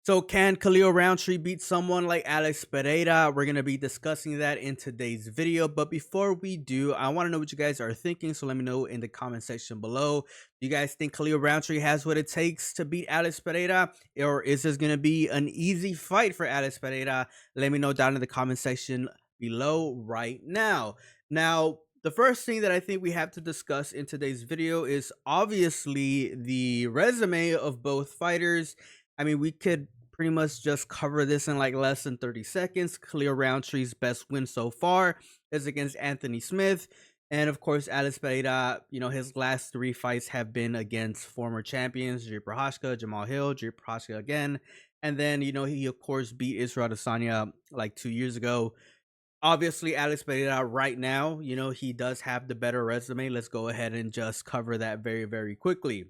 So can Khalil Rountree beat someone like Alex Pereira? We're going to be discussing that in today's video. But before we do, I want to know what you guys are thinking. So let me know in the comment section below. Do you guys think Khalil Rountree has what it takes to beat Alex Pereira? Or is this going to be an easy fight for Alex Pereira? Let me know down in the comment section below right now. Now, the first thing that I think we have to discuss in today's video is obviously the resume of both fighters. I mean, we could pretty much just cover this in like less than 30 seconds. Khalil Rountree's best win so far is against Anthony Smith. And of course, Alex Pereira, his last three fights have been against former champions, Jiri Prochazka, Jamal Hill, Jiri Prochazka again. And then, he of course beat Israel Adesanya like 2 years ago. Obviously, Alex Pereira right now, he does have the better resume. Let's go ahead and just cover that very, very quickly.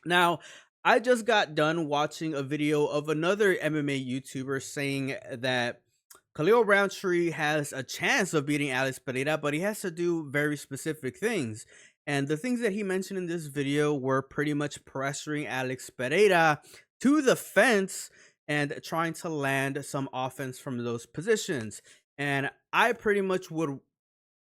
Now, I just got done watching a video of another MMA YouTuber saying that Khalil Rountree has a chance of beating Alex Pereira, but he has to do very specific things. And the things that he mentioned in this video were pretty much pressuring Alex Pereira to the fence and trying to land some offense from those positions. And I pretty much would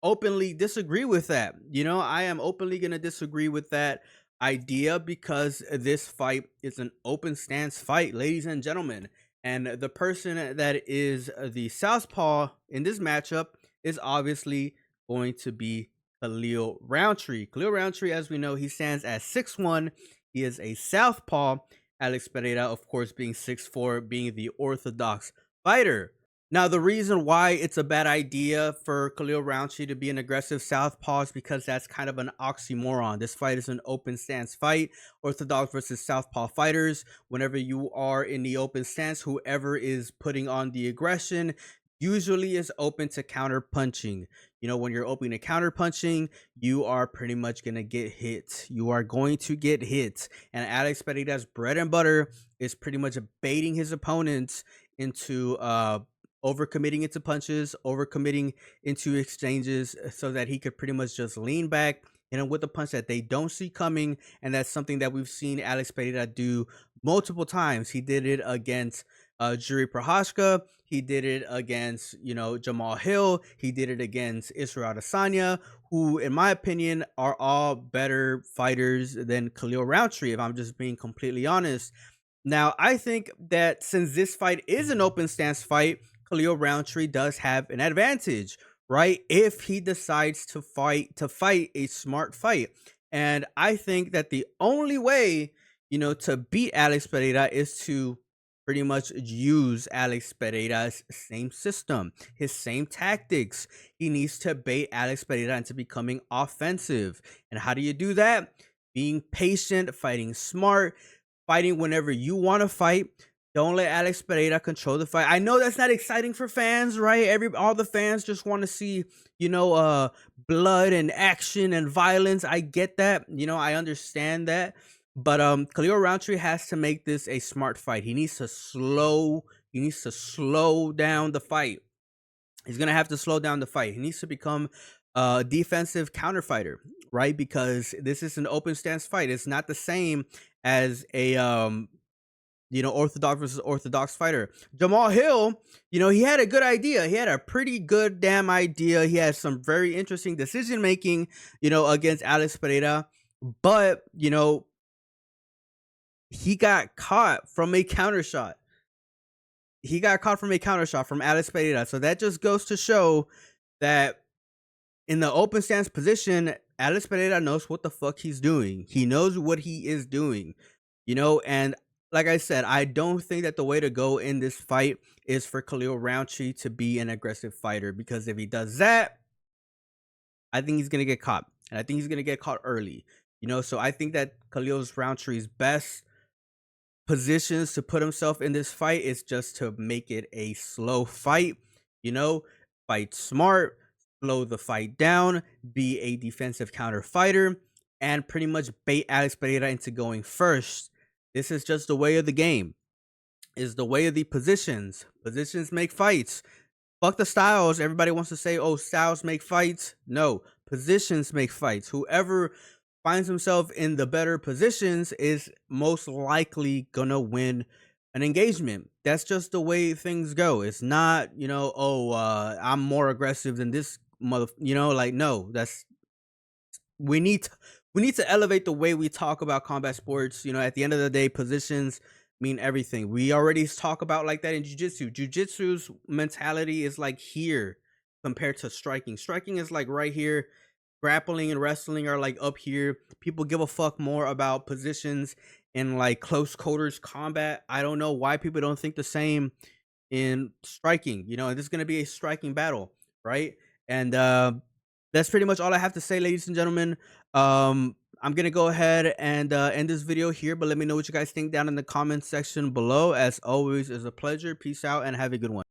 openly disagree with that. I am openly going to disagree with that idea because this fight is an open stance fight, ladies and gentlemen. And the person that is the southpaw in this matchup is obviously going to be Khalil Rountree. Khalil Rountree, as we know, he stands at 6'1". He is a southpaw. Alex Pereira, of course, being 6'4", being the orthodox fighter. Now, the reason why it's a bad idea for Khalil Rountree to be an aggressive southpaw is because that's kind of an oxymoron. This fight is an open stance fight, orthodox versus southpaw fighters. Whenever you are in the open stance, whoever is putting on the aggression usually is open to counter punching. When you're open to counter punching, you are pretty much going to get hit. You are going to get hit. And Alex Pereira's bread and butter is pretty much baiting his opponents into overcommitting into punches, overcommitting into exchanges so that he could pretty much just lean back with a punch that they don't see coming. And that's something that we've seen Alex Pereira do multiple times. He did it against Jiri Prochazka. He did it against, Jamal Hill. He did it against Israel Adesanya, who, in my opinion, are all better fighters than Khalil Rountree, if I'm just being completely honest. Now, I think that since this fight is an open stance fight, Khalil Rountree does have an advantage, right? If he decides to fight a smart fight. And I think that the only way, to beat Alex Pereira is to pretty much use Alex Pereira's same system, his same tactics. He needs to bait Alex Pereira into becoming offensive. And how do you do that? Being patient, fighting smart, fighting whenever you want to fight. Don't let Alex Pereira control the fight. I know that's not exciting for fans, right? All the fans just want to see, blood and action and violence. I get that. I understand that. But Khalil Rountree has to make this a smart fight. He needs to slow down the fight. He's going to have to slow down the fight. He needs to become a defensive counter fighter, right? Because this is an open stance fight. It's not the same as a orthodox versus orthodox fighter. Jamal Hill, he had a good idea. He had a pretty good damn idea. He had some very interesting decision making, against Alex Pereira. But, he got caught from a counter shot. He got caught from a counter shot from Alex Pereira. So that just goes to show that in the open stance position, Alex Pereira knows what the fuck he's doing. He knows what he is doing, and like I said, I don't think that the way to go in this fight is for Khalil Rountree to be an aggressive fighter, because if he does that, I think he's going to get caught, and I think he's going to get caught early, so I think that Khalil Rountree's best positions to put himself in this fight is just to make it a slow fight, fight smart, slow the fight down, be a defensive counter fighter, and pretty much bait Alex Pereira into going first. This is just the way of the game. Is the way of the positions. Positions make fights. Fuck the styles. Everybody wants to say, oh, styles make fights. No, positions make fights. Whoever finds himself in the better positions is most likely gonna win an engagement. That's just the way things go. It's not, oh, I'm more aggressive than this mother, like no, that's we need to, we need to elevate the way we talk about combat sports. At the end of the day, positions mean everything. We already talk about like that in jiu-jitsu. Jiu-jitsu's mentality is like here compared to striking. Striking is like right here. Grappling and wrestling are like up here. People give a fuck more about positions in like close quarters combat. I don't know why people don't think the same in striking. And this is going to be a striking battle, right? And that's pretty much all I have to say, ladies and gentlemen. I'm gonna go ahead and end this video here, but let me know what you guys think down in the comments section below. As always, it's a pleasure. Peace out and have a good one.